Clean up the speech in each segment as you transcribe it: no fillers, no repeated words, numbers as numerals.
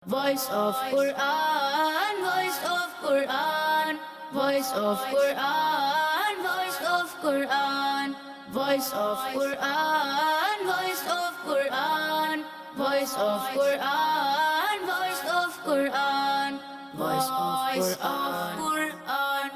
Voice of Quran, voice of Quran, voice of Quran, voice of Quran, voice of Quran, voice of Quran, voice of Quran, voice of Quran, voice of Quran.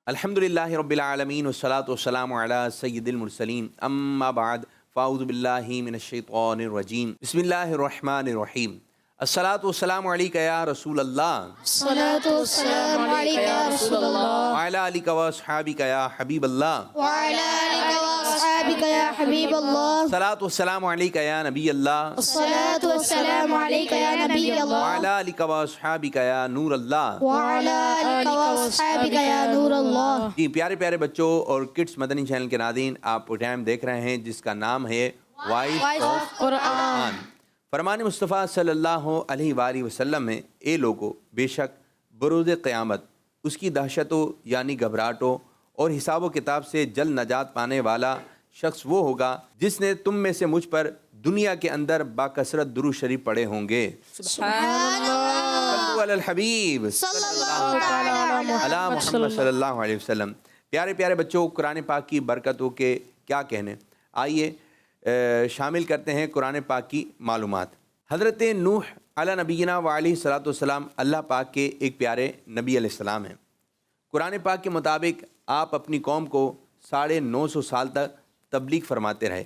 الحمدللہ رب العالمین والصلاة والسلام علی سید المرسلین اما بعد فاعوذ باللہ من الشیطان الرجیم بسم اللہ الرحمن الرحیم الصلاة والسلام علیکہ یا رسول اللہ الصلاة والسلام عليك يا رسول الله وعلی آلک و اصحابک یا حبیب اللہ وعلى آلك وأصحابك يا حبيب الله الصلاة والسلام علیکہ یا نبی اللہ الصلاة والسلام عليك يا نبي الله وعلی آلک و اصحابک یا نور اللہ وعلى آلك وأصحابك يا نور الله. جی پیارے پیارے بچوں اور کڈس مدنی چینل کے ناظرین، آپ پروگرام دیکھ رہے ہیں جس کا نام ہے وائس آف قرآن. فرمان مصطفیٰ صلی اللہ علیہ وآلہ وسلم میں اے لوگو، بے شک بروز قیامت اس کی دہشتوں یعنی گھبراہٹوں اور حساب و کتاب سے جلد نجات پانے والا شخص وہ ہوگا جس نے تم میں سے مجھ پر دنیا کے اندر باکثرت درود شریف پڑھے ہوں گے. صلو علی الحبیب صلی اللہ تعالی علی محمد صلی اللہ علیہ وسلم. پیارے پیارے بچوں، قرآن پاک کی برکتوں کے کیا کہنے، آئیے شامل کرتے ہیں قرآن پاک کی معلومات. حضرت نوح علی نبینا و علیہ الصلوۃ والسلام اللہ پاک کے ایک پیارے نبی علیہ السلام ہیں. قرآن پاک کے مطابق آپ اپنی قوم کو 950 سال تک تبلیغ فرماتے رہے.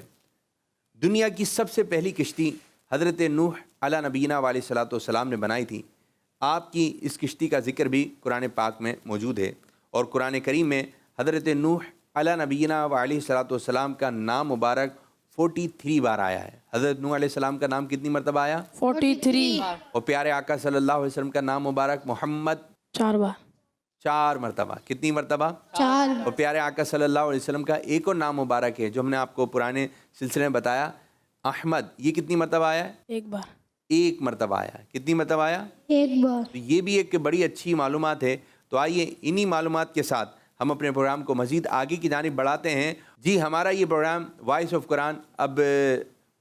دنیا کی سب سے پہلی کشتی حضرت نوح علی نبینا و علیہ الصلوۃ والسلام نے بنائی تھی. آپ کی اس کشتی کا ذکر بھی قرآن پاک میں موجود ہے، اور قرآن کریم میں حضرت نوح علی نبینا و علیہ الصلوۃ والسلام کا نام مبارک 43 بار آیا ہے. حضرت نوح علیہ السلام کا نام کتنی مرتبہ آیا؟ 43 اور پیارے آقا صلی اللہ علیہ وسلم کا نام مبارک محمد 4 بار 4 مرتبہ. کتنی مرتبہ؟ 4. اور پیارے آقا صلی اللہ علیہ وسلم کا ایک اور نام مبارک ہے جو ہم نے آپ کو پرانے سلسلے میں بتایا، احمد. یہ کتنی مرتبہ آیا ہے؟ 1 بار. ایک مرتبہ آیا. کتنی مرتبہ آیا؟ 1 بار. تو یہ بھی ایک بڑی اچھی معلومات ہے. تو آئیے انہی معلومات کے ساتھ ہم اپنے پروگرام کو مزید آگے کی جانب بڑھاتے ہیں. جی ہمارا یہ پروگرام وائس آف قرآن اب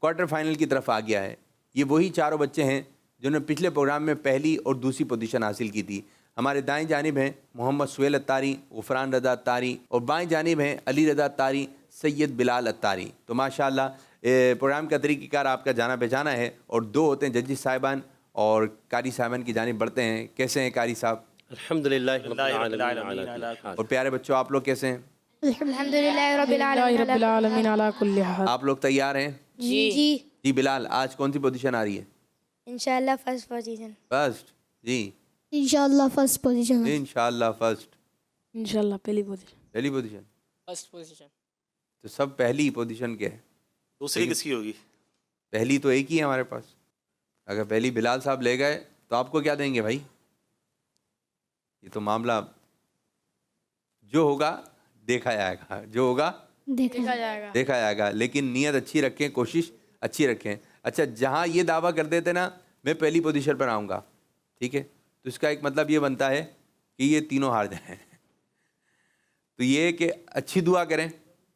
کوارٹر فائنل کی طرف آ گیا ہے. یہ وہی چاروں بچے ہیں جنہوں نے پچھلے پروگرام میں پہلی اور دوسری پوزیشن حاصل کی تھی. ہمارے دائیں جانب ہیں محمد سہیل اتاری، غفران رضا اتاری، اور بائیں جانب ہیں علی رضا اتاری، سید بلال اتاری. تو ماشاءاللہ پروگرام کا طریقہ کار آپ کا جانا پہچانا ہے، اور 2 ہوتے ہیں ججز صاحبان اور قاری صاحبان کی جانب بڑھتے ہیں. کیسے ہیں قاری صاحب؟ الحمدللہ رب العالمین. اور پیارے بچوں آپ لوگ کیسے ہیں؟ الحمدللہ رب اللہ رب العالمین. العالمین علی کل حال. آپ لوگ تیار ہیں؟ جی جی بلال، آج کون سی پوزیشن آ رہی ہے؟ انشاءاللہ فرسٹ پوزیشن. فرسٹ. جی انشاءاللہ فرسٹ پوزیشن. انشاءاللہ فرسٹ. انشاءاللہ پہلی پوزیشن. پہلی پوزیشن. First position. تو سب پہلی پوزیشن کے ہیں. دوسری کس کی ہوگی؟ پہلی تو ایک ہی ہے ہمارے پاس. اگر پہلی بلال صاحب لے گئے تو آپ کو کیا دیں گے بھائی؟ یہ تو معاملہ جو ہوگا دیکھا جائے گا، جو ہوگا دیکھا دیکھا جائے گا. لیکن نیت اچھی رکھیں، کوشش اچھی رکھیں. اچھا جہاں یہ دعویٰ کر دیتے نا میں پہلی پوزیشن پر آؤں گا، ٹھیک ہے، تو اس کا ایک مطلب یہ بنتا ہے کہ یہ تینوں ہار جائیں. تو یہ کہ اچھی دعا کریں،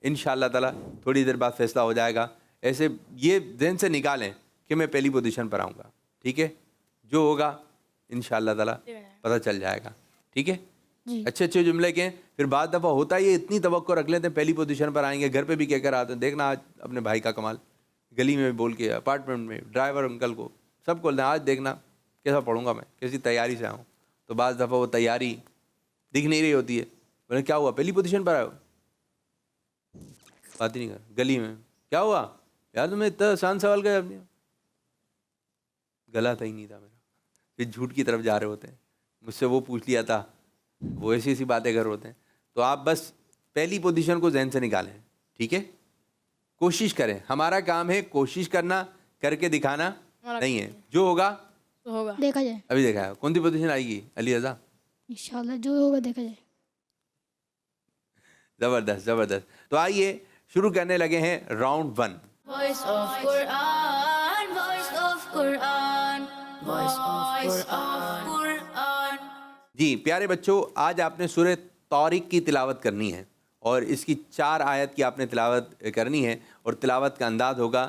انشاءاللہ تعالیٰ تھوڑی دیر بعد فیصلہ ہو جائے گا. ایسے یہ ذہن سے نکالیں کہ میں پہلی پوزیشن پر آؤں گا، ٹھیک ہے، جو ہوگا انشاءاللہ تعالیٰ پتہ چل جائے گا. ٹھیک ہے، اچھے اچھے جملے کہیں. پھر بعض دفعہ ہوتا ہے یہ اتنی توقع رکھ لیتے ہیں پہلی پوزیشن پر آئیں گے، گھر پہ بھی کہہ کر آتے ہیں دیکھنا آج اپنے بھائی کا کمال، گلی میں بول کے، اپارٹمنٹ میں، ڈرائیور انکل کو سب کو آج دیکھنا کیسا پڑھوں گا میں، کیسی تیاری سے آؤں. تو بعض دفعہ وہ تیاری دکھ نہیں رہی ہوتی ہے. بولے کیا ہوا پہلی پوزیشن پر آئے ہو؟ بات ہی نہیں کر. گلی میں کیا ہوا یار تمہیں اتنا آسان سوال کا جواب دیا، گلا تھا ہی نہیں تھا میرا. پھر جھوٹ کی طرف جا رہے ہوتے ہیں، مجھ سے وہ پوچھ لیا تھا، وہ ایسی ایسی باتیں کر ہوتے ہیں. تو آپ بس پہلی پوزیشن کو ذہن سے نکالیں، ٹھیک ہے، کوشش کریں. ہمارا کام ہے کوشش کرنا، کر کے دکھانا نہیں ہے. جو ہوگا ہوگا. دیکھا جائے. ابھی دیکھا ہے. کون سی پوزیشن آئے گی علی رضا؟ انشاءاللہ جو ہوگا دیکھا جائے. زبردست زبردست. تو آئیے شروع کرنے لگے ہیں round 1. Voice of Quran, voice of Quran, voice of Quran. جی پیارے بچوں، آج آپ نے سورہ طارق کی تلاوت کرنی ہے، اور اس کی 4 آیت کی آپ نے تلاوت کرنی ہے، اور تلاوت کا انداز ہوگا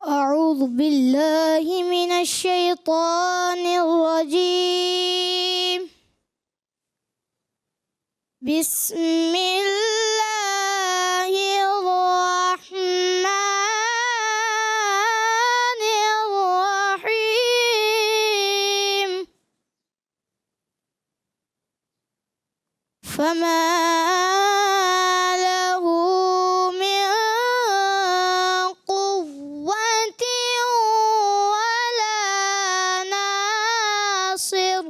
أعوذ بالله من الشيطان الرجيم بسم الله الرحمن الرحيم فما له من قوة ولا ناصر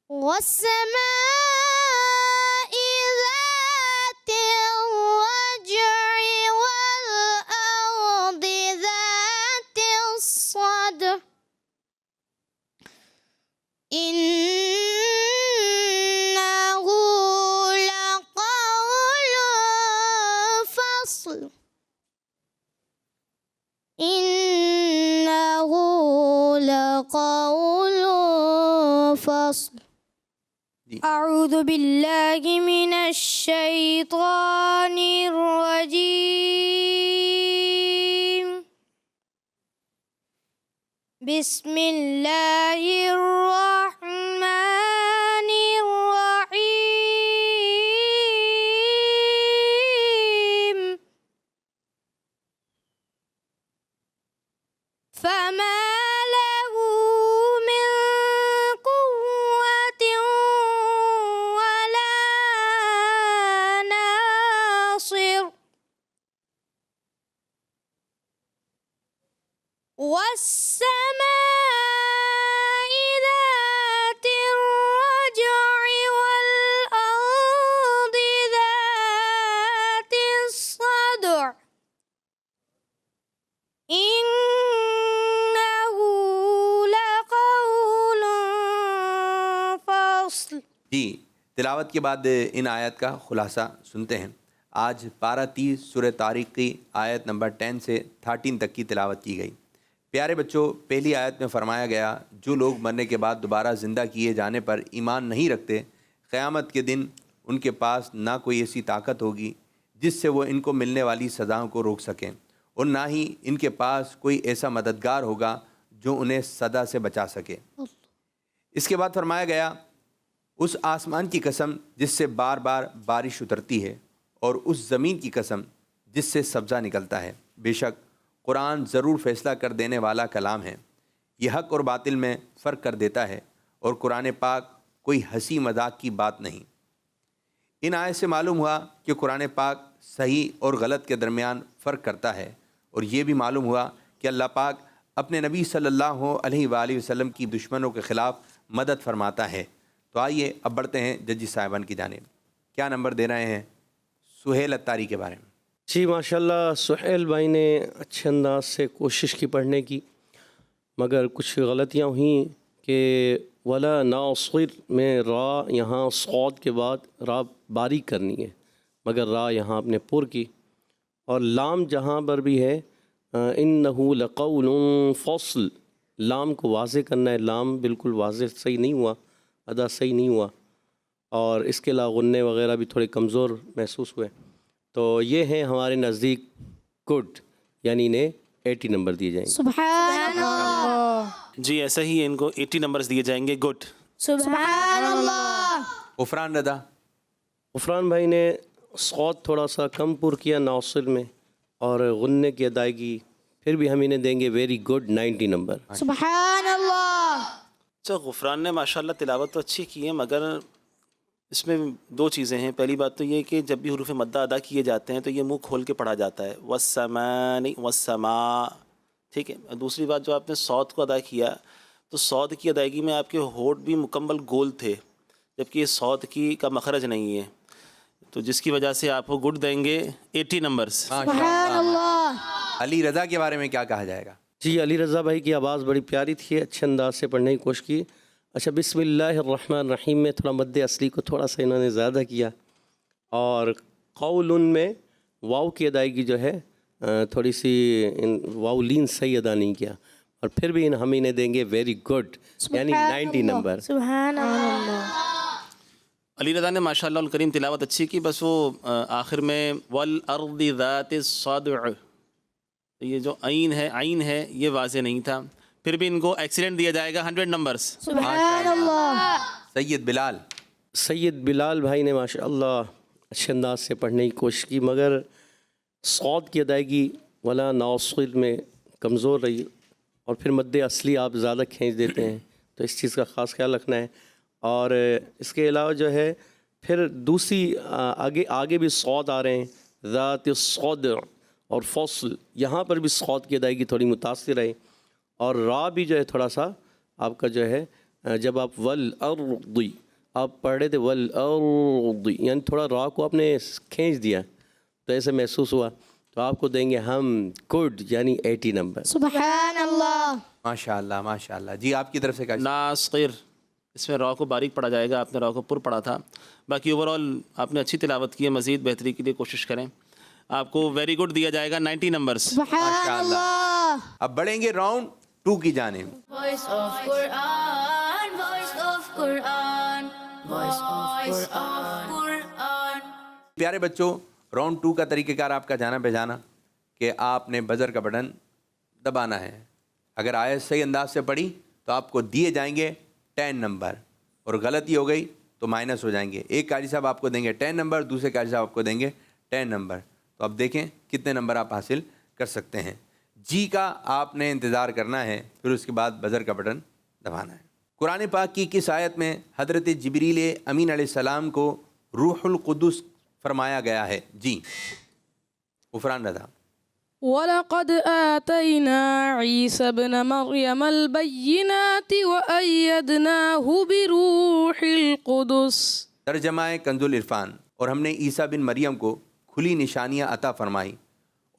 والسماء ذات الرجع والأرض ذات الصدع إنه لقول فصل إنه لقول فصل أعوذ بالله من الشيطان الرجيم بسم الله الرحمن الرحيم فما له من قوة ولا ناصر والسماء ذات الرجع والأرض ذات الصدع جی تلاوت کے بعد ان آیت کا خلاصہ سنتے ہیں۔ آج پارہ 30 سورہ طارق کی آیت نمبر 10 سے 13 تک کی تلاوت کی گئی۔ پیارے بچوں، پہلی آیت میں فرمایا گیا جو لوگ مرنے کے بعد دوبارہ زندہ کیے جانے پر ایمان نہیں رکھتے، قیامت کے دن ان کے پاس نہ کوئی ایسی طاقت ہوگی جس سے وہ ان کو ملنے والی سزاؤں کو روک سکیں، اور نہ ہی ان کے پاس کوئی ایسا مددگار ہوگا جو انہیں سزا سے بچا سکے۔ اس کے بعد فرمایا گیا اس آسمان کی قسم جس سے بار بار بارش اترتی ہے، اور اس زمین کی قسم جس سے سبزہ نکلتا ہے، بے شک قرآن ضرور فیصلہ کر دینے والا کلام ہے، یہ حق اور باطل میں فرق کر دیتا ہے، اور قرآن پاک کوئی ہنسی مذاق کی بات نہیں۔ ان آیت سے معلوم ہوا کہ قرآن پاک صحیح اور غلط کے درمیان فرق کرتا ہے، اور یہ بھی معلوم ہوا کہ اللہ پاک اپنے نبی صلی اللہ علیہ وآلہ وسلم کی دشمنوں کے خلاف مدد فرماتا ہے۔ تو آئیے اب بڑھتے ہیں ججی صاحبان کی جانب۔ کیا نمبر دے رہے ہیں سہیل اتاری کے بارے میں؟ جی ماشاءاللہ، سہیل بھائی نے اچھے انداز سے کوشش کی پڑھنے کی، مگر کچھ غلطیاں ہوئیں کہ ولا ناصر میں را یہاں صاد کے بعد را باریک کرنی ہے، مگر را یہاں آپ نے پر کی، اور لام جہاں پر بھی ہے انہ لقول فصل، لام کو واضح کرنا ہے، لام بالکل واضح صحیح نہیں ہوا، ادا صحیح نہیں ہوا، اور اس کے علاوہ غنّے وغیرہ بھی تھوڑے کمزور محسوس ہوئے۔ تو یہ ہیں ہمارے نزدیک گڈ، یعنی انہیں 80 نمبر دیے جائیں گے۔ سبحان اللہ، جی ایسا ہی ان کو 80 نمبرز دیے جائیں گے، گڈ۔ سبحان اللہ۔ عفران رضا؟ عفران بھائی نے صوت تھوڑا سا کم پر کیا ناصر میں، اور غنّے کی ادائیگی پھر بھی ہم انہیں دیں گے ویری گڈ 90 نمبر۔ سبحان اللہ۔ اچھا، غفران نے ماشاءاللہ تلاوت تو اچھی کی ہے، مگر اس میں دو چیزیں ہیں۔ پہلی بات تو یہ کہ جب بھی حروف مدہ ادا کیے جاتے ہیں تو یہ منہ کھول کے پڑھا جاتا ہے، والسماء نہیں والسماء، ٹھیک ہے۔ دوسری بات، جو آپ نے صاد کو ادا کیا تو صاد کی ادائیگی میں آپ کے ہونٹ بھی مکمل گول تھے، جبکہ یہ صاد کا مخرج نہیں ہے، تو جس کی وجہ سے آپ کو گڈ دیں گے 80 نمبرز۔ سبحان اللہ۔ علی رضا کے بارے میں کیا کہا جائے گا؟ جی علی رضا بھائی کی آواز بڑی پیاری تھی، اچھے انداز سے پڑھنے کی کوشش کی۔ اچھا، بسم اللہ الرحمن الرحیم میں تھوڑا مد اصلی کو تھوڑا سا انہوں نے زیادہ کیا، اور قول میں واو کی ادائیگی جو ہے تھوڑی سی واو لین صحیح ادا نہیں کیا، اور پھر بھی ہم انہیں دیں گے ویری گڈ، یعنی 90 نمبر۔ سبحان اللہ۔ علی رضا نے ماشاءاللہ الکریم تلاوت اچھی کی، بس وہ آخر میں والارض ذات الصدع، یہ جو عین ہے یہ واضح نہیں تھا، پھر بھی ان کو ایکسیلنٹ دیا جائے گا 100 نمبرز۔ سبحان اللہ۔ سید بلال؟ سید بلال بھائی نے ماشاءاللہ اچھے انداز سے پڑھنے کی کوشش کی، مگر صاد کی ادائیگی ولا ناصر میں کمزور رہی، اور پھر مد اصلی آپ زیادہ کھینچ دیتے ہیں، تو اس چیز کا خاص خیال رکھنا ہے۔ اور اس کے علاوہ جو ہے پھر دوسری آگے بھی صاد آ رہے ہیں، ذات الصدع اور فصل، یہاں پر بھی صاد کی ادائیگی تھوڑی متاثر ہے، اور را بھی جو ہے تھوڑا سا آپ کا جو ہے جب آپ والارض آپ پڑھ رہے تھے والارض، یعنی تھوڑا را کو آپ نے کھینچ دیا، تو ایسے محسوس ہوا، تو آپ کو دیں گے ہم گڈ، یعنی 80 نمبر۔ سبحان اللہ۔ ماشاء اللہ ماشاء اللہ۔ جی آپ کی طرف سے کیا؟ ناصر، اس میں را کو باریک پڑھا جائے گا، آپ نے را کو پر پڑھا تھا۔ باقی اوورآل آپ نے اچھی تلاوت کی ہے، مزید بہتری کے لیے کوشش کریں، آپ کو ویری گڈ دیا جائے گا 90 نمبرز۔ سبحان اللہ۔ اب بڑھیں گے راؤنڈ 2 کی جانب۔ Voice of Quran, voice of Quran, voice of Quran. پیارے بچوں، راؤنڈ 2 کا طریقہ کار آپ کا جانا پہچانا کہ آپ نے بزر کا بٹن دبانا ہے۔ اگر آیت صحیح انداز سے پڑھی تو آپ کو دیے جائیں گے 10 نمبر، اور غلطی ہو گئی تو مائنس ہو جائیں گے۔ ایک قاری صاحب آپ کو دیں گے 10 نمبر، دوسرے قاری صاحب آپ کو دیں گے 10 نمبر۔ تو اب دیکھیں کتنے نمبر آپ حاصل کر سکتے ہیں۔ جی کا آپ نے انتظار کرنا ہے، پھر اس کے بعد بزر کا بٹن دبانا ہے۔ قرآن پاک کی کس آیت میں حضرت جبریل امین علیہ السلام کو روح القدس فرمایا گیا ہے؟ جی عفران رضا۔ وَلَقَدْ آتَيْنَا عِيسَى ابْنَ مَرْيَمَ الْبَيِّنَاتِ وَأَيَّدْنَاهُ بِرُوحِ الْقُدُسِ۔ ترجمہ کنز العرفان۔ اور ہم نے عیسیٰ بن مریم کو کھلی نشانیاں عطا فرمائی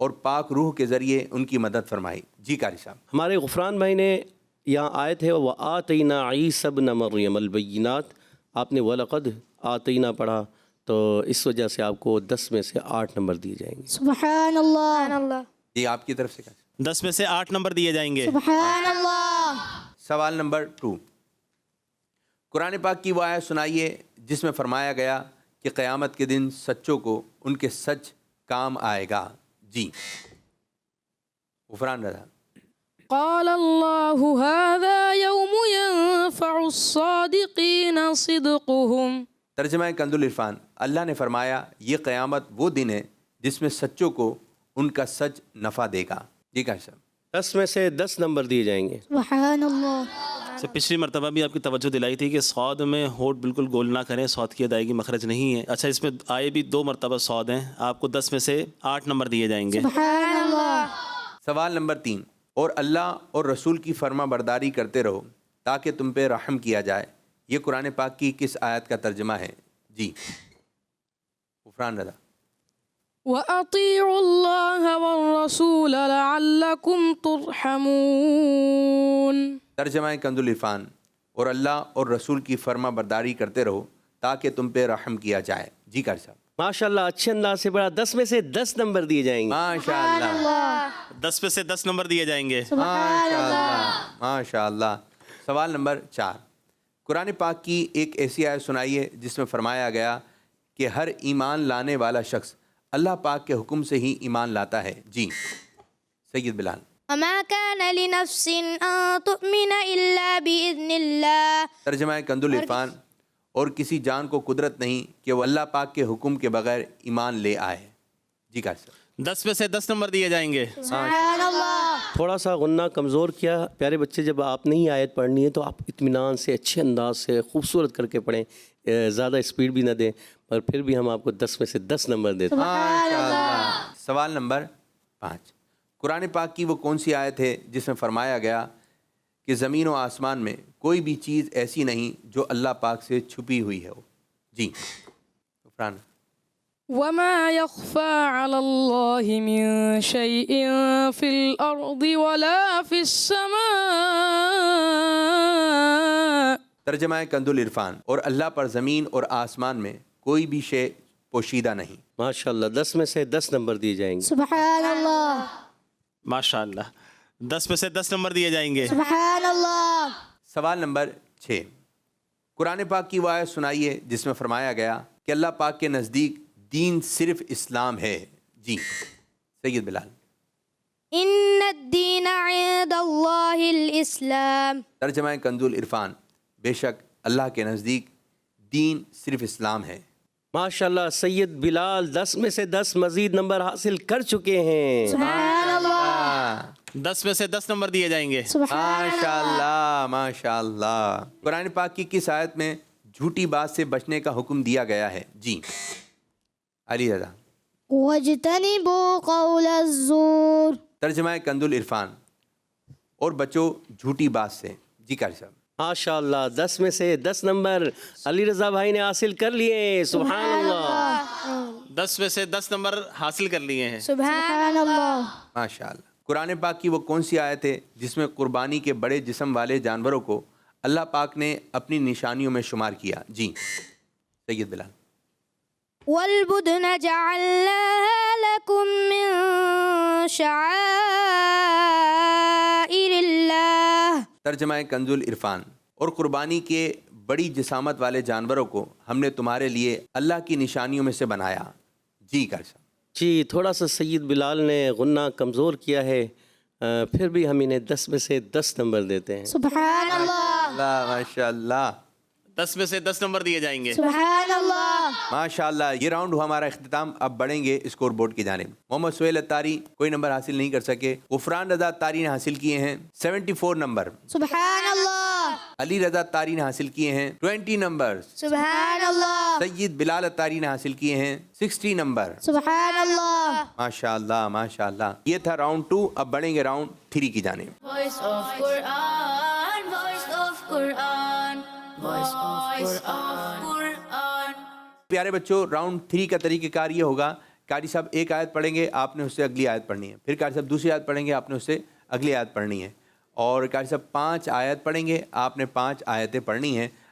اور پاک روح کے ذریعے ان کی مدد فرمائی۔ جی قاری صاحب۔ ہمارے غفران بھائی نے یہاں آیت ہے وَآتَيْنَا عِيسَى ابْنَ مَرْيَمَ الْبَيِّنَاتِ، آپ نے وَلَقَدْ آتَيْنَا پڑھا تو اس وجہ سے آپ کو 10 میں سے 8 نمبر دیے جائیں گے. سبحان اللہ. جی آپ کی طرف سے 10 میں سے 8 نمبر دیے جائیں گے. سبحان اللہ. سوال نمبر 2. قرآن پاک کی وہ آیت سنائیے جس میں فرمایا گیا کہ قیامت کے دن سچوں کو ان کے سچ کام آئے گا. جی غفران رضا. قال الله هذا يوم ينفع الصادقين صدقهم. ترجمہ کنز العرفان. اللہ نے فرمایا یہ قیامت وہ دن ہے جس میں سچوں کو ان کا سچ نفع دے گا. جی کہا صاحب. 10 میں سے 10 نمبر دیے جائیں گے. سبحان اللہ. سے پچھلی مرتبہ بھی آپ کی توجہ دلائی تھی کہ صاد میں ہونٹ بالکل گول نہ کریں، صاد کی ادائیگی مخرج نہیں ہے. اچھا اس میں آئے بھی 2 مرتبہ صاد ہیں، آپ کو 10 میں سے 8 نمبر دیے جائیں گے. سبحان اللہ. سوال نمبر 3. اور اللہ اور رسول کی فرما برداری کرتے رہو تاکہ تم پہ رحم کیا جائے. یہ قرآن پاک کی کس آیت کا ترجمہ ہے؟ جی غفران رضا. وَأَطِيعُوا اللَّهَ وَالرَّسُولَ لَعَلَّكُمْ تُرْحَمُونَ. ترجمہ کنز العرفان. اور اللہ اور رسول کی فرما برداری کرتے رہو تاکہ تم پہ رحم کیا جائے. جی کر صاحب. ماشاء اللہ اچھے انداز سے پڑھا. 10 میں سے 10 نمبر دیے جائیں گے. ماشاء اللہ 10 میں سے 10 نمبر دیے جائیں گے. ماشاء اللہ ماشاء اللہ. سوال نمبر 4. قرآن پاک کی ایک ایسی آیت سنائیے جس میں فرمایا گیا کہ ہر ایمان لانے والا شخص اللہ پاک کے حکم سے ہی ایمان لاتا ہے. جی سید بلال. وما كان لنفس أن تؤمن إلا بإذن الله. ترجمہ کنز العرفان. اور کسی جان کو قدرت نہیں کہ وہ اللہ پاک کے حکم کے بغیر ایمان لے آئے. جی کہا صاحب. 10 میں سے 10 نمبر دیے جائیں گے. سبحان اللہ. تھوڑا سا غنہ کمزور کیا. پیارے بچے جب آپ نے ہی آیت پڑھنی ہے تو آپ اطمینان سے اچھے انداز سے خوبصورت کر کے پڑھیں، زیادہ اسپیڈ بھی نہ دیں، پر پھر بھی ہم آپ کو 10 میں سے 10 نمبر دیتے ہیں. ماشاء اللہ. سوال نمبر 5. قرآن پاک کی وہ کون سی آیت ہے جس میں فرمایا گیا کہ زمین و آسمان میں کوئی بھی چیز ایسی نہیں جو اللہ پاک سے چھپی ہوئی ہو؟ جی غفران. وما يخفى على الله من شيء في الأرض ولا في السماء. ترجمہ کنز العرفان. اور اللہ پر زمین اور آسمان میں کوئی بھی شے پوشیدہ نہیں. ماشاء اللہ 10 میں سے 10 نمبر دیے جائیں گے. سبحان اللہ. ماشاء اللہ 10 میں سے 10 نمبر دیے جائیں گے. سبحان اللہ. سوال نمبر 6. قرآن پاک کی وہ آیت سنائیے جس میں فرمایا گیا کہ اللہ پاک کے نزدیک دین صرف اسلام ہے. جی سید بلال. إن الدين عند الله الإسلام. ترجمہ کنز العرفان. بے شک اللہ کے نزدیک دین صرف اسلام ہے. ماشاء اللہ سید بلال 10 میں سے 10 مزید نمبر حاصل کر چکے ہیں. سبحان اللہ. 10 میں سے 10 نمبر دیے جائیں گے. ماشاء اللہ ماشاء اللہ. قرآن پاک کی کس آیت میں جھوٹی بات سے بچنے کا حکم دیا گیا ہے؟ جی علی رضا. واجتنبوا قول الزور. ترجمہ کنز العرفان. اور بچو جھوٹی بات سے. جی قاری صاحب. ماشاء اللہ 10 میں سے 10 نمبر علی رضا بھائی نے حاصل کر لیے. سبحان اللہ. 10 میں سے 10 نمبر حاصل کر لیے ہیں. سبحان اللہ. ماشاء اللہ. قرآن پاک کی وہ کون سی آیت ہے جس میں قربانی کے بڑے جسم والے جانوروں کو اللہ پاک نے اپنی نشانیوں میں شمار کیا؟ جی سید بلال. والبدن جعلناها لكم من شعائر الله. ترجمہ کنز العرفان. اور قربانی کے بڑی جسامت والے جانوروں کو ہم نے تمہارے لیے اللہ کی نشانیوں میں سے بنایا. جی قاری صاحب. جی تھوڑا سا سید بلال نے غنہ کمزور کیا ہے، پھر بھی ہم انہیں 10 میں سے 10 نمبر دیتے ہیں. سبحان اللہ. اللہ ماشاء اللہ. 10 میں سے 10 نمبر دیے جائیں گے. سبحان اللہ. ماشاء اللہ. یہ راؤنڈ ہوا ہمارا اختتام. اب بڑھیں گے اسکور بورڈ کی جانب. محمد سہیل اتاری کوئی نمبر حاصل نہیں کر سکے. غفران رضا اتاری نے حاصل کیے ہیں 74 نمبر. سبحان اللہ. علی رضا اتاری نے حاصل کیے ہیں 20 نمبر. سبحان اللہ. سید بلال اتاری نے حاصل کیے ہیں 60 نمبر. سبحان اللہ. ماشاء اللہ ماشاء اللہ. یہ تھا راؤنڈ 2. اب بڑھیں گے راؤنڈ 3 کی جانب. Voice of Quran, voice of Quran, voice of Quran. پیارے بچوں راؤنڈ 3 کا طریقہ کار یہ ہوگا. قاری صاحب ایک آیت پڑھیں گے، آپ نے اس سے اگلی آیت پڑھنی ہے. پھر قاری صاحب دوسری آیت پڑھیں گے، آپ نے اس سے اگلی آیت پڑھنی ہے. اور قاری صاحب 5 آیت پڑھیں گے، آپ نے 5 آیتیں پڑھنی ہیں.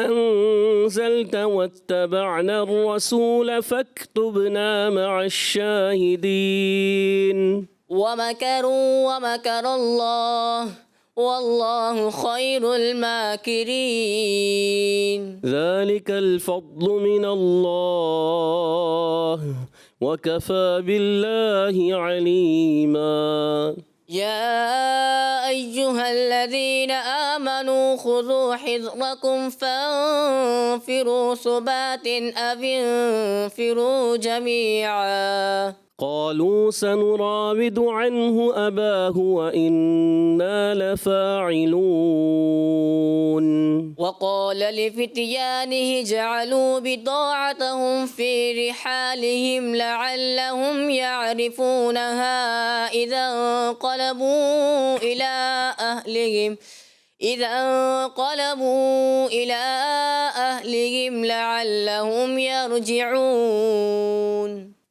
أنزلت واتبعنا الرسول فاكتبنا مع الشاهدين। ومكروا ومكر الله والله خير الماكرين। ذلك الفضل من الله وكفى بالله عليما। يا أيها الذين آمنوا خذوا حذركم فانفروا ثبات أو انفروا جميعا। قالوا سنراود عنه أباه وإنا لفاعلون۔ وقال لفتيانه جعلوا بضاعتهم في رحالهم لعلهم يعرفونها إذا انقلبوا إلى أهلهم لعلهم يرجعون।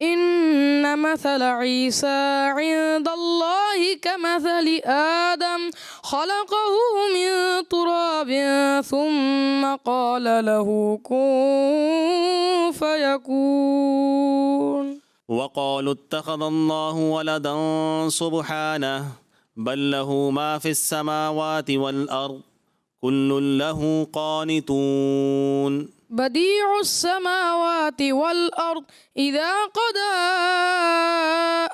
إن مثل عيسى عند الله كمثل آدم خلقه من تراب ثم قال له كن فيكون وقالوا اتخذ الله ولدا سبحانه بل له ما في السماوات والأرض كل له قانتون بديع السماوات والأرض إذا قضى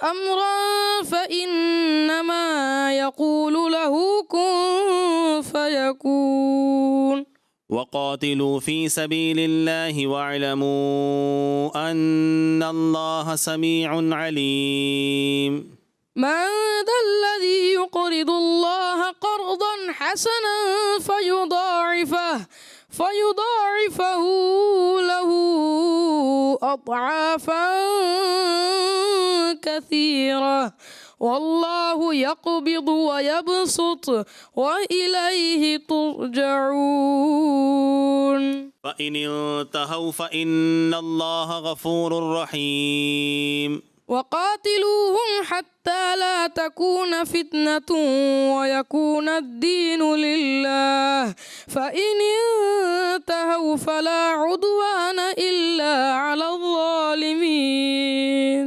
أمرا فإنما يقول له كن فيكون وقاتلوا في سبيل الله واعلموا أن الله سميع عليم من ذا الذي يقرض الله قرضا حسنا فيضاعفه له أضعافا كثيرة والله يقبض ويبسط وإليه ترجعون فإن انتهوا فإن الله غفور رحيم وقاتلوهم حتى لا تكون فتنة ويكون الدين لله فإن انتهوا فلا عدوان إلا على الظالمين।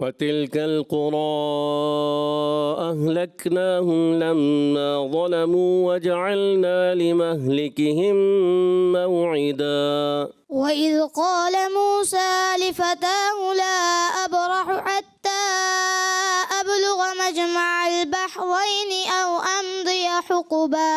وتلك القرى أهلكناهم لما ظلموا وجعلنا لمهلكهم موعدا وإذ قال موسى لفتاه لا أبرح حتى أبلغ مجمع البحرين أو أمضي حقبا।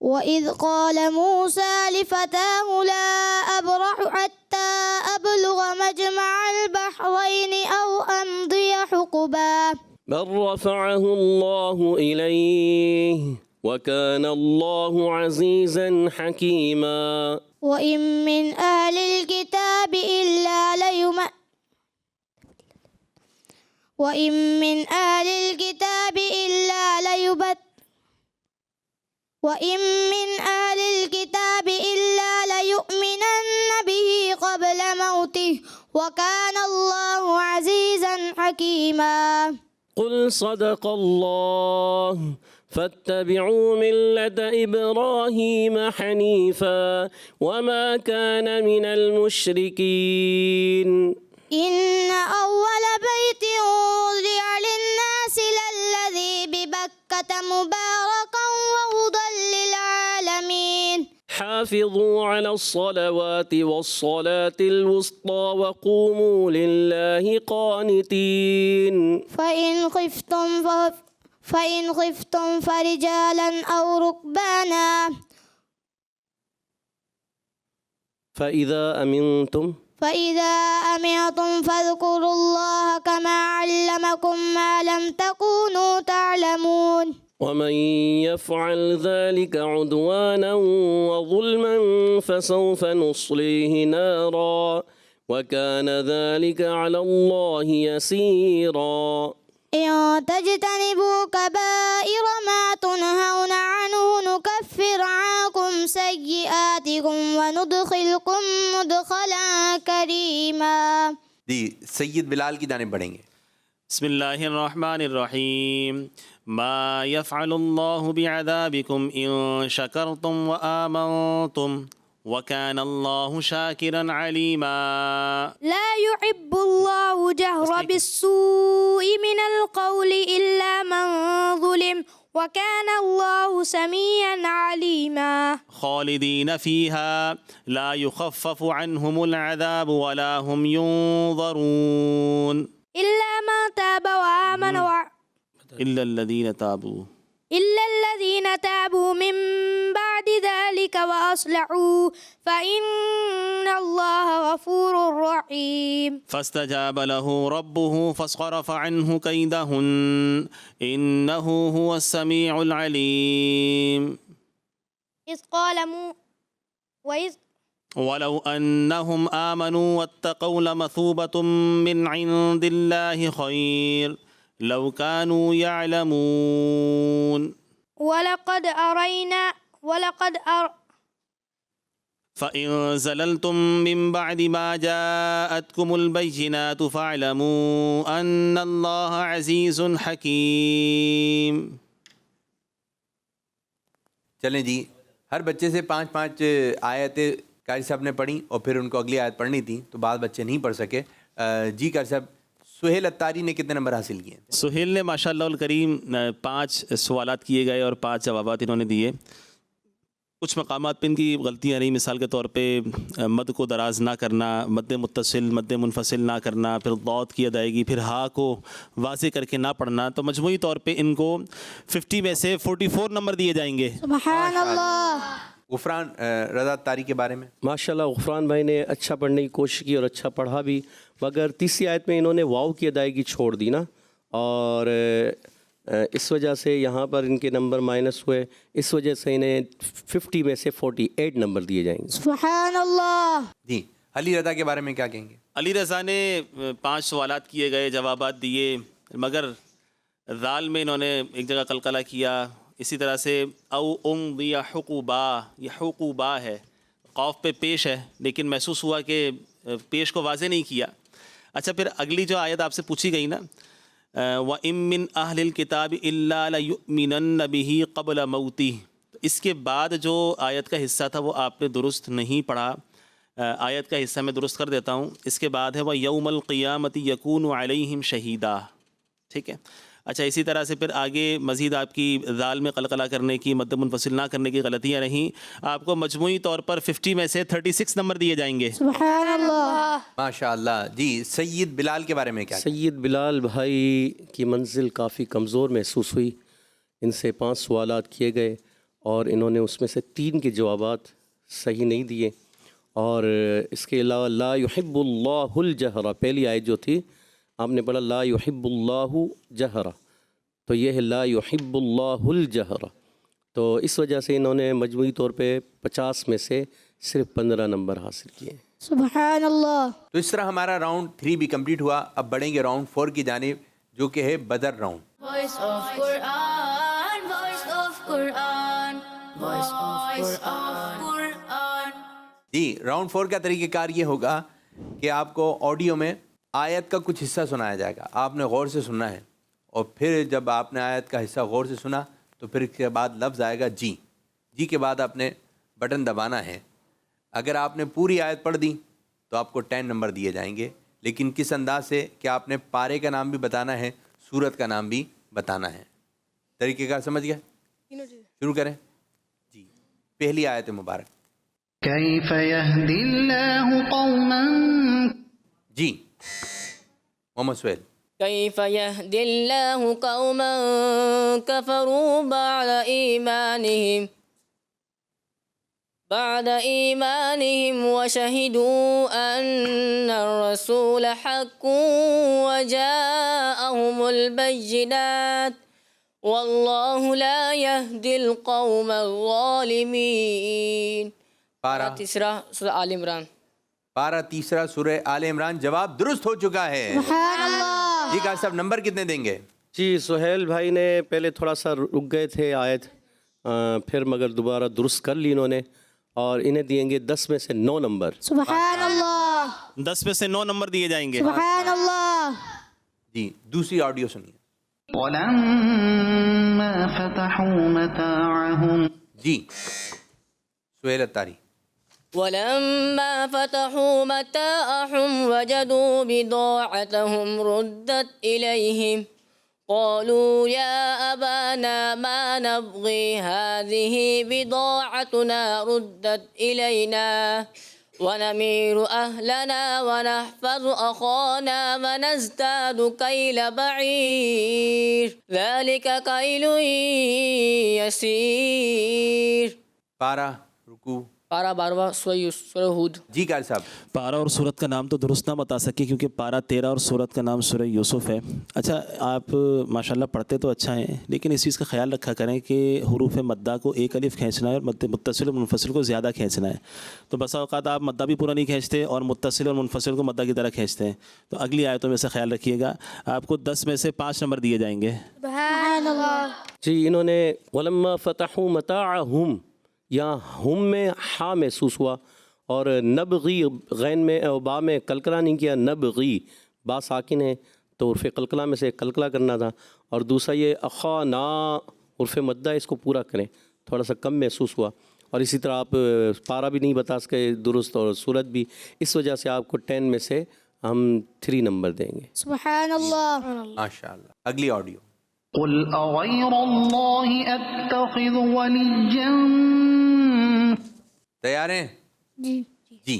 وإذ قال موسى لفتاه لا أبرح حتى أبلغ مجمع البحرين أو أمضي حقبا بل رفعه الله إليه وكان الله عزيزا حكيما. وإن من أهل الكتاب إلا ليؤمنن به قبل موته وكان الله عزيزا حكيما. قل صدق الله فاتبعوا ملة إبراهيم حنيفا وما كان من المشركين. إن أول بيت وضع للناس للذي ببكة مباركا وهدى للعالمين. حافظوا على الصلوات والصلاة الوسطى وقوموا لله قانتين. فإن خفتم فرجالا أو ركبانا فإذا أمنتم فاذكروا الله كما علمكم ما لم تكونوا تعلمون. ومن يفعل ذلك عدوانا وظلما فسوف نصليه نارا وكان ذلك على الله يسيرا. إن تجتنبوا كبائر ما تنهون عنه نكفر عنكم سيئاتكم وندخلكم مدخلا كريما. جی سید بلال کی جانب بڑھیں گے. بسم اللہ الرحمن الرحیم. ما يفعل الله بعذابكم إن شكرتم وآمنتم وكان الله شاكرا عليما. لا يحب الله جهر بالسوء من القول إلا من ظلم وكان الله سميعا عليما. خالدين فيها لا يخفف عنهم العذاب ولا هم ينظرون. إلا من تاب وآمن إلا الذين تابوا من بعد ذلك وأصلحوا فإن الله غفور رحيم. فاستجاب له ربه فصرف عنه كيدهن إنه هو السميع العليم. ولو أنهم آمنوا واتقوا لمثوبة من عند الله خير لو كانوا يعلمون. فإن زللتم من بعد ما جاءتكم البينات فاعلموا أن الله عزيز حكيم. چلیں جی ہر بچے سے 5 آیتیں قاری صاحب نے پڑھی اور پھر ان کو اگلی آیت پڑھنی تھی تو بعض بچے نہیں پڑھ سکے. جی قاری صاحب سہیل اتاری نے کتنے نمبر حاصل کیے؟ سہیل نے ماشاءاللہ الکریم 5 سوالات کیے گئے اور 5 جوابات انہوں نے دیے. کچھ مقامات پہ ان کی غلطیاں رہی، مثال کے طور پہ مد کو دراز نہ کرنا، مد متصل مد منفصل نہ کرنا، پھر ضاد کی ادائیگی، پھر ہا کو واضح کر کے نہ پڑھنا. تو مجموعی طور پہ ان کو 50 میں سے 44 نمبر دیے جائیں گے. سبحان اللہ. غفران رضا تاری کے بارے میں ماشاءاللہ غفران بھائی نے اچھا پڑھنے کی کوشش کی اور اچھا پڑھا بھی، مگر تیسری آیت میں انہوں نے واو کی ادائیگی چھوڑ دی نا، اور اس وجہ سے یہاں پر ان کے نمبر مائنس ہوئے. اس وجہ سے انہیں 50 میں سے 48 نمبر دیے جائیں گے. سبحان اللہ. جی علی رضا کے بارے میں کیا کہیں گے؟ علی رضا نے 5 سوالات کیے گئے، جوابات دیے، مگر ذال میں انہوں نے ایک جگہ قلقلہ کیا. اسی طرح سے او امضی حقوبا، یہ حقوبا ہے، قاف پہ پیش ہے لیکن محسوس ہوا کہ پیش کو واضح نہیں کیا. اچھا پھر اگلی جو آیت آپ سے پوچھی گئی نا، وَإِن مِّنْ أَهْلِ الْكِتَابِ إِلَّا لَيُؤْمِنَنَّ بِهِ قَبْلَ مَوْتِهِ، اس کے بعد جو آیت کا حصہ تھا وہ آپ نے درست نہیں پڑھا. آیت کا حصہ میں درست کر دیتا ہوں. اس کے بعد ہے وَيَوْمَ الْقِيَامَةِ يَكُونُ عَلَيْهِمْ شَهِيدًا. ٹھیک ہے. اچھا اسی طرح سے پھر آگے مزید آپ کی ذال میں قلقلہ کرنے کی، مد منفصل نہ کرنے کی غلطیاں رہیں. آپ کو مجموعی طور پر 50 میں سے 36 نمبر دیے جائیں گے. سبحان اللہ. ماشاءاللہ. جی سید بلال کے بارے میں کیا؟ سید بلال بھائی کی منزل کافی کمزور محسوس ہوئی. ان سے 5 سوالات کیے گئے اور انہوں نے اس میں سے 3 کے جوابات صحیح نہیں دیے. اور اس کے علاوہ لا يحب اللہ الجہر پہلی آیت جو تھی آپ نے پڑھا لا یحب اللہ جہرا، تو یہ ہے لا یحب اللہ الجہر، تو اس وجہ سے انہوں نے مجموعی طور پہ 50 میں سے صرف 15 نمبر حاصل کیے ہیں۔ سبحان اللہ۔ تو اس طرح ہمارا راؤنڈ 3 بھی کمپلیٹ ہوا۔ اب بڑھیں گے راؤنڈ 4 کی جانب، جو کہ ہے Badr round. Voice of Quran, voice of Quran, voice of Quran. جی، راؤنڈ 4 کا طریقہ کار یہ ہوگا کہ آپ کو آڈیو میں آیت کا کچھ حصہ سنایا جائے گا، آپ نے غور سے سننا ہے، اور پھر جب آپ نے آیت کا حصہ غور سے سنا تو پھر اس کے بعد لفظ آئے گا جی، جی کے بعد آپ نے بٹن دبانا ہے۔ اگر آپ نے پوری آیت پڑھ دی تو آپ کو 10 نمبر دیے جائیں گے، لیکن کس انداز سے کہ آپ نے پارے کا نام بھی بتانا ہے، سورت کا نام بھی بتانا ہے۔ طریقہ کار سمجھ گئے؟ شروع کریں جی۔ پہلی آیت مبارک کیف یہدی اللہ قوما، جی محمد سہیل۔ كيف يهدي الله قوما كفروا بعد إيمانهم وشهدوا أن الرسول حق وجاءهم البينات والله لا يهدي القوم الظالمين۔ پارہ تیسرا سورہ آل عمران۔ پارہ تیسرا سورہ آل عمران۔ جواب درست ہو چکا ہے۔ سبحان اللہ۔ جی قاری صاحب نمبر کتنے دیں گے؟ جی سہیل بھائی نے پہلے تھوڑا سا رک گئے تھے آیت، پھر مگر دوبارہ درست کر لی انہوں نے، اور انہیں دیں گے 10 میں سے 9 نمبر۔ سبحان اللہ۔ 10 میں سے 9 نمبر دیے جائیں گے۔ سبحان اللہ۔ جی دوسری آڈیو سنیے۔ ولما فتحوا متاعهم، جی سہیل اتاری۔ ولما فتحوا متاعهم وجدوا بضاعتهم ردت إليهم قالوا يا أبانا ما نبغي هذه بضاعتنا ردت إلينا ونمير أهلنا ونحفظ أخانا ونزداد كيل بعير ذلك كيل يسير۔ پارہ رکو۔ پارہ 12 سورہ ہود۔ جی قاری صاحب۔ پارہ اور سورت کا نام تو درست نہ بتا سکے کیونکہ پارہ 13 اور سورت کا نام سورہ یوسف ہے۔ اچھا آپ ماشاءاللہ پڑھتے تو اچھا ہیں، لیکن اس چیز کا خیال رکھا کریں کہ حروف مدہ کو ایک الف کھینچنا ہے اور متصل اور منفصل کو زیادہ کھینچنا ہے۔ تو بسا اوقات آپ مدہ بھی پورا نہیں کھینچتے اور متصل اور منفصل کو مدہ کی طرح کھینچتے ہیں، تو اگلی آیتوں میں سے خیال رکھیے گا۔ آپ کو 10 میں سے 5 نمبر دیے جائیں گے۔ سبحان اللہ۔ جی انہوں نے ولما فتحوا متاعهم، یہاں ہم میں ہا محسوس ہوا، اور نبغی غین میں با میں قلقلہ نہیں کیا، نبغی با ساکن ہے تو عرف قلقلہ میں سے قلقلہ کرنا تھا، اور دوسرا یہ اخانا عرف مدہ، اس کو پورا کریں، تھوڑا سا کم محسوس ہوا، اور اسی طرح آپ پارہ بھی نہیں بتا سکے درست اور صورت بھی، اس وجہ سے آپ کو 10 میں سے ہم 3 نمبر دیں گے۔ سبحان اللہ۔ ماشاءاللہ۔ اگلی آڈیو۔ قل اغیر اللہ اتخذ ولیا، تیار ہیں؟ جی۔ جی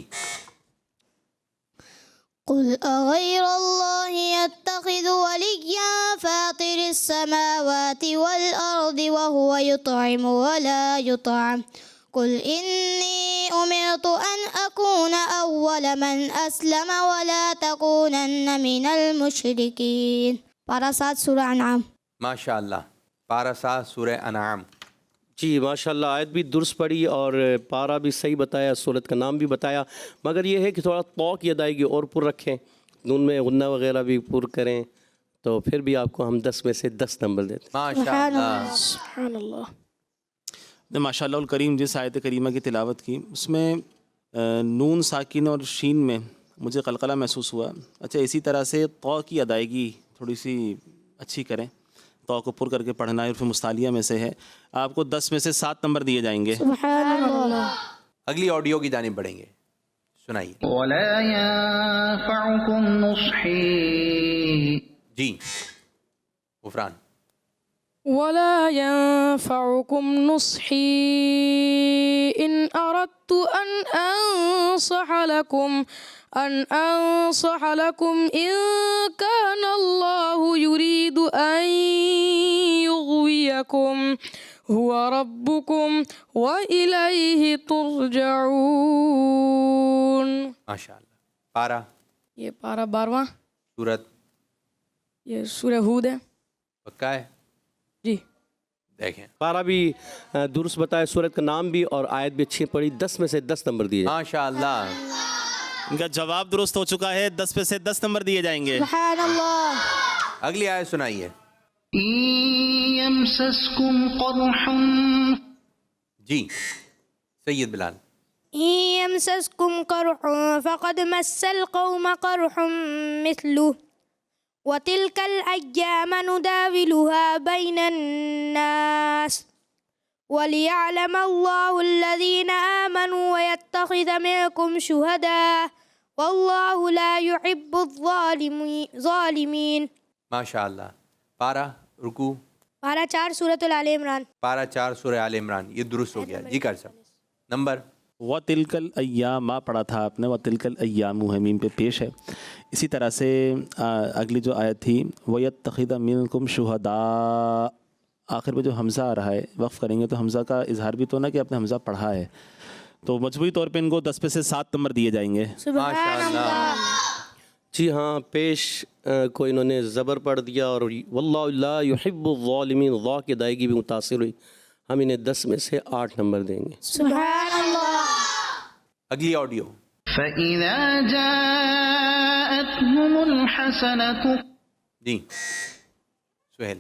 قل أغير الله أتخذ وليا فاطر السماوات والأرض وهو يطعم ولا يطعم قل إني أمرت أن أكون أول من أسلم ولا تكونن من المشركين۔ پارہ 7 سورہ انعام۔ ماشاءاللہ۔ پارہ 7 سورہ انعام۔ جی ماشاءاللہ آیت بھی درست پڑھی اور پارہ بھی صحیح بتایا، صورت کا نام بھی بتایا، مگر یہ ہے کہ تھوڑا طو کی ادائیگی اور پر رکھیں، نون میں غنہ وغیرہ بھی پر کریں، تو پھر بھی آپ کو ہم 10 میں سے 10 نمبر دیتے ہیں۔ ماشاءاللہ۔ سبحان اللہ۔ ماشاء اللہ الکریم جس آیت کریمہ کی تلاوت کی، اس میں نون ساکن اور شین میں مجھے قلقلہ محسوس ہوا۔ اچھا اسی طرح سے طو کی ادائیگی تھوڑی سی اچھی کریں، طو کو پر کر کے پڑھنا ہے، پھر مستعلیہ میں سے ہے۔ آپ کو 10 میں سے 7 نمبر دیے جائیں گے۔ سبحان اللہ۔ اگلی آڈیو کی جانب بڑھیں گے، سنائیے۔ ولا ينفعكم نصحي، جی غفران۔ ولا ينفعكم نصحي إن أردت أن أنصح لكم إن كان الله يريد أن يغويكم هو ربكم وإليه ترجعون۔ ماشاءاللہ۔ پارہ یہ پارہ 12واں۔ سورت یہ سورہ ہود ہے پکا ہے؟ جی. دیکھیں پارا بھی درست بتایا، سورت کا نام بھی اور آیت بھی اچھی پڑھی. 10 میں سے 10 نمبر دیے. ماشاء اللہ. ان کا جواب درست ہو چکا ہے، 10 میں سے 10 نمبر دیے جائیں گے. سبحان اللہ. اگلی آیت سنائیے. يمسسكم قرح جی سید بلال. إن يمسسكم قرح فقد مس القوم قرح مثله وتلك الأيام نداولها بين الناس وليعلم الله الذين آمنوا ويتخذ منكم شهداء والله لا يحب الظالمين. ماشاء اللہ. پارا رکو. پارہ 4 سورۃ آل عمران. پارا 4 سورہ آل عمران. یہ درست ہو گیا. جی کر صاحب. نمبر وَتِلْكَ الْأَيَّامَ پڑھا تھا آپ نے، وَتِلْكَ الْأَيَّامُ ہے، میم پہ پیش ہے. اسی طرح سے اگلی جو آیت تھی وَيَتَّخِذَ مِنْكُمْ شُهَدَاءَ، آخر میں جو حمزہ آ رہا ہے وقف کریں گے تو حمزہ کا اظہار بھی تو نا کہ آپ نے حمزہ پڑھا ہے، تو مجموعی طور پہ ان کو 10 میں سے 7 نمبر دیے جائیں گے. ماشاء اللہ. جی ہاں، پیش کو انہوں نے زبر پڑھ دیا اور واللہ لا يحب الظالمین، ضا کی ادائیگی بھی متاثر ہوئی. ہم انہیں 10 میں سے 8 نمبر دیں گے. سبحان اللہ. اگلی آڈیو. فإذا جاءتهم الحسنة جی سہیل.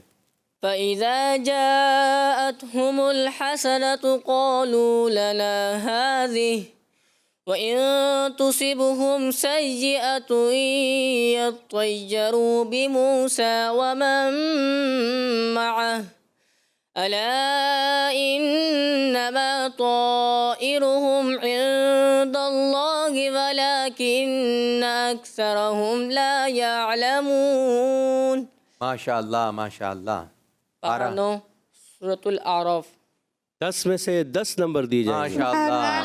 فإذا جاءتهم الحسنة قالوا لنا هذه وإن تصبهم سيئة يطيروا بموسى ومن معه ألا إنما طائرهم عند الله ولكن أكثرهم لا يعلمون. ماشاء اللہ ماشاء اللہ. پارہ 9 سورۃ الاعراف. 10 میں سے 10 نمبر دیے جائیں گے. ماشاء اللہ.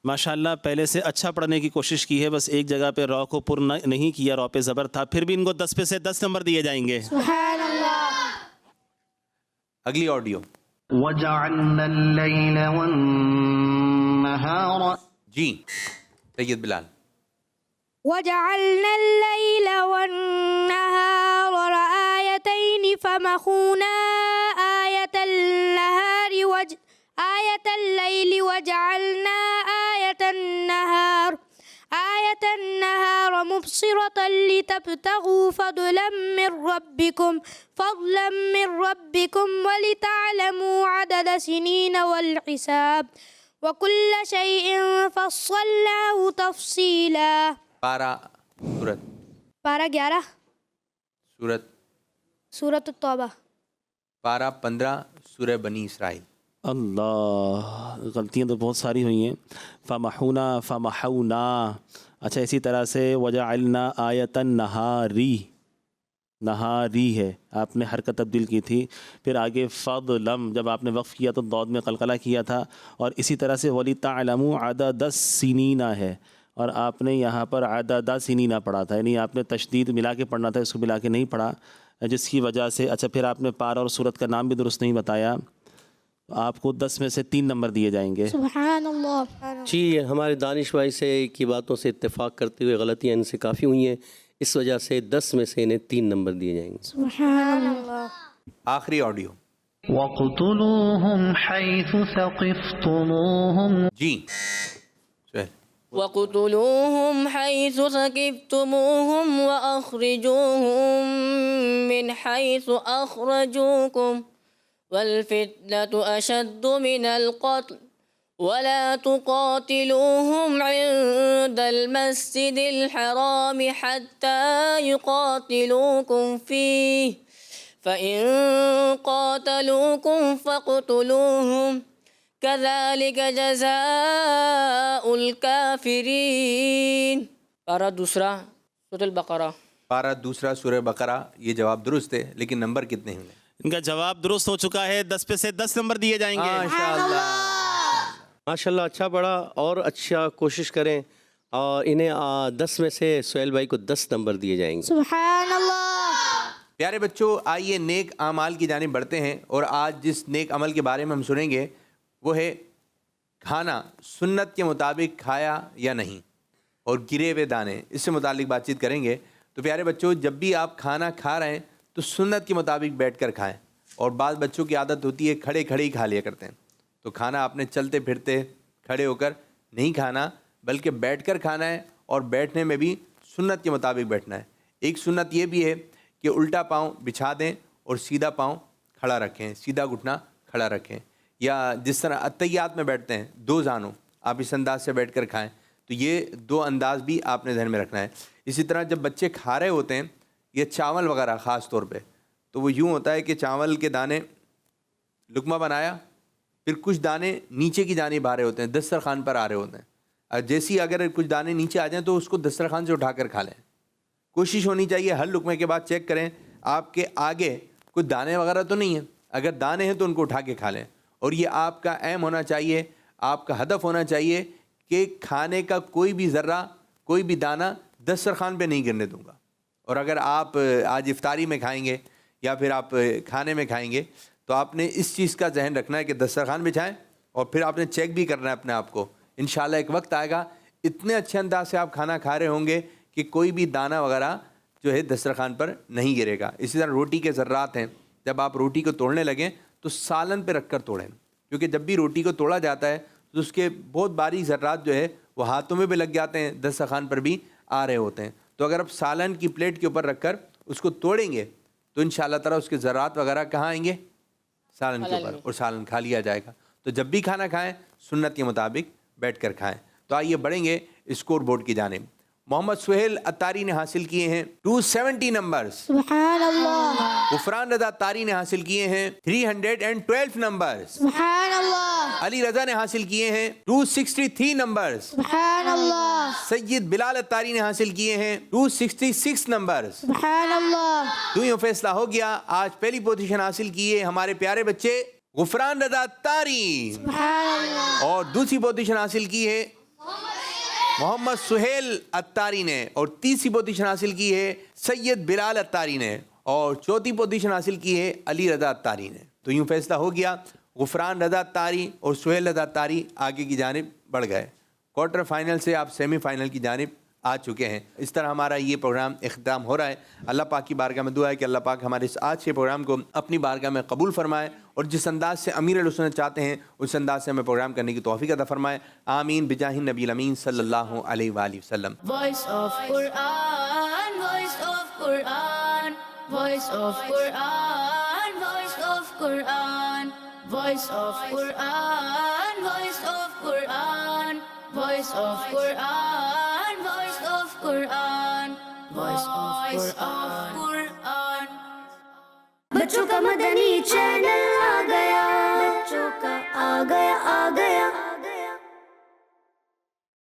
ماشاءاللہ پہلے سے اچھا پڑھنے کی کوشش کی ہے، بس ایک جگہ پہ را کو پر نہیں کیا، را پہ زبر تھا، پھر بھی ان کو 10 میں سے 10 نمبر دیے جائیں گے. سبحان اللہ. اگلی آڈیو. وجعلنا الليل والنهار جی سید بلال. وجعلنا الليل والنهار آيتين فمحونا آية الليل وجعلنا آية النهار مبصرة لتبتغوا فضلا من ربكم ولتعلموا عدد سنين والحساب وكل شيء فصلناه تفصيلا. پارا سورت. پارہ 11 سورت. سورۃ التوبہ. پارا 15 سورہ بنی اسرائیل. اللہ، غلطیاں تو بہت ساری ہوئی ہیں. فمحونا. اچھا اسی طرح سے وجعلنا آیۃ النہاری، نہاری ہے، آپ نے حرکت تبدیل کی تھی. پھر آگے فضلم، جب آپ نے وقف کیا تو ضاد میں قلقلہ کیا تھا. اور اسی طرح سے وَلِتَعْلَمُوا عَدَدَ السِّنِينَ ہے، اور آپ نے یہاں پر عدد سنینہ پڑھا تھا، یعنی آپ نے تشدید ملا کے پڑھنا تھا، اس کو ملا کے نہیں پڑھا، جس کی وجہ سے. اچھا پھر آپ نے پارہ اور سورت کا نام بھی درست نہیں بتایا، آپ کو 10 میں سے 3 نمبر دیے جائیں گے. سبحان اللہ. جی ہمارے دانش بھائی سے کی باتوں سے اتفاق کرتے ہوئے غلطیاں ان سے کافی ہوئی ہیں، اس وجہ سے 10 میں سے انہیں 3 نمبر دیے جائیں گے. سبحان اللہ. آخری آڈیو. وَاقْتُلُوهُمْ حَيْثُ ثَقِفْتُمُوهُمْ جی سہیل. وَقُتُلُوهُمْ حَيْثُ ثَقِفْتُمُوهُمْ وَأَخْرِجُوهُمْ مِنْ حَيْثُ أَخْرَجُوكُمْ وَالْفِتْنَةُ أَشَدُّ مِنَ الْقَتْلِ وَلَا تُقَاتِلُوهُمْ عِنْدَ الْمَسْجِدِ الْحَرَامِ حَتَّى يُقَاتِلُوكُمْ فِيهِ فَإِنْ قَاتَلُوكُمْ فَاقْتُلُوهُمْ كَذَلِكَ جَزَاءُ الْكَافِرِينَ. پارہ 2 سورۃ البقرہ. پارا 2 سورہ بقرہ. یہ جواب درست ہے لیکن نمبر کتنے ہوئے؟ ان کا جواب درست ہو چکا ہے، 10 میں سے 10 نمبر دیے جائیں گے. ماشاءاللہ اچھا پڑھا اور اچھا کوشش کریں، اور انہیں 10 میں سے سہیل بھائی کو 10 نمبر دیے جائیں گے. سبحان اللہ. پیارے بچوں، آئیے نیک اعمال کی جانب بڑھتے ہیں، اور آج جس نیک عمل کے بارے میں ہم سنیں گے وہ ہے کھانا سنت کے مطابق کھایا یا نہیں، اور گرے ہوئے دانے، اس سے متعلق بات چیت کریں گے. تو پیارے بچوں جب بھی آپ کھانا کھا رہے ہیں تو سنت کے مطابق بیٹھ کر کھائیں. اور بعض بچوں کی عادت ہوتی ہے کھڑے کھڑے ہی کھا لیا کرتے ہیں. تو کھانا آپ نے چلتے پھرتے کھڑے ہو کر نہیں کھانا بلکہ بیٹھ کر کھانا ہے, اور بیٹھنے میں بھی سنت کے مطابق بیٹھنا ہے. ایک سنت یہ بھی ہے کہ الٹا پاؤں بچھا دیں اور سیدھا پاؤں کھڑا رکھیں, سیدھا گھٹنا کھڑا رکھیں, یا جس طرح اتحیات میں بیٹھتے ہیں 2 زانوں آپ اس انداز سے بیٹھ کر کھائیں. تو یہ 2 انداز بھی آپ نے ذہن میں رکھنا ہے. اسی طرح جب بچے کھا رہے ہوتے ہیں یہ چاول وغیرہ خاص طور پہ, تو وہ یوں ہوتا ہے کہ چاول کے دانے لقمہ بنایا, پھر کچھ دانے نیچے کی جانب آ رہے ہوتے ہیں, دسترخوان پر آ رہے ہوتے ہیں. جیسی اگر کچھ دانے نیچے آ جائیں تو اس کو دسترخوان سے اٹھا کر کھا لیں. کوشش ہونی چاہیے ہر لقمے کے بعد چیک کریں آپ کے آگے کچھ دانے وغیرہ تو نہیں ہیں, اگر دانے ہیں تو ان کو اٹھا کے کھا لیں. اور یہ آپ کا ایم ہونا چاہیے, آپ کا ہدف ہونا چاہیے کہ کھانے کا کوئی بھی ذرہ کوئی بھی دانہ دسترخوان پہ نہیں گرنے دوں گا. اور اگر آپ آج افطاری میں کھائیں گے یا پھر آپ کھانے میں کھائیں گے تو آپ نے اس چیز کا ذہن رکھنا ہے کہ دسترخوان بچھائیں, اور پھر آپ نے چیک بھی کرنا ہے اپنے آپ کو. انشاءاللہ ایک وقت آئے گا اتنے اچھے انداز سے آپ کھانا کھا رہے ہوں گے کہ کوئی بھی دانہ وغیرہ جو ہے دسترخوان پر نہیں گرے گا. اسی طرح روٹی کے ذرات ہیں, جب آپ روٹی کو توڑنے لگیں تو سالن پہ رکھ کر توڑیں, کیونکہ جب بھی روٹی کو توڑا جاتا ہے تو اس کے بہت باریک ذرات جو ہے وہ ہاتھوں میں بھی لگ جاتے ہیں, دسترخوان پر بھی آ رہے ہوتے ہیں. تو اگر آپ سالن کی پلیٹ کے اوپر رکھ کر اس کو توڑیں گے تو انشاءاللہ تعالیٰ اس کے ذرات وغیرہ کہاں آئیں گے؟ سالن کے اوپر, اور سالن کھا لیا جائے گا. تو جب بھی کھانا کھائیں سنت کے مطابق بیٹھ کر کھائیں. تو آئیے بڑھیں گے اسکور بورڈ کی جانب. محمد سہیل اتاری نے حاصل کیے ہیں 270 نمبرز. سبحان اللہ. غفران رضا اتاری نے حاصل کیے ہیں 312 نمبرز. سبحان اللہ. علی رضا نے حاصل کیے ہیں 263 نمبرز. سبحان اللہ. سید بلال اتاری نے حاصل کیے ہیں 266 نمبرز. سبحان اللہ. تو یوں فیصلہ ہو گیا, آج پہلی پوزیشن حاصل کیے ہمارے پیارے بچے غفران رضا اتاری, سبحان اللہ. اور دوسری پوزیشن حاصل کی ہے محمد سہیل اتاری نے, اور تیسری پوزیشن حاصل کی ہے سید بلال اتاری نے, اور چوتھی پوزیشن حاصل کی ہے علی رضا اتاری نے. تو یوں فیصلہ ہو گیا غفران رضا اتاری اور سہیل رضا اتاری آگے کی جانب بڑھ گئے. کوارٹر فائنل سے آپ سیمی فائنل کی جانب آ چکے ہیں. اس طرح ہمارا یہ پروگرام اختتام ہو رہا ہے. اللہ پاک کی بارگاہ میں دعا ہے کہ اللہ پاک ہمارے اس آج کے پروگرام کو اپنی بارگاہ میں قبول فرمائے, اور جس انداز سے امیر اہل سنت چاہتے ہیں اس انداز سے ہمیں پروگرام کرنے کی توفیق عطا فرمائے. آمین بجاہ النبی الامین صلی اللہ علیہ وآلہ وسلم. Voice of Quran, voice of Quran, voice of Quran, voice of Quran, voice of Quran, voice of Quran, voice of Quran, voice of Quran, voice of Quran. بچوں کا مدنی چینل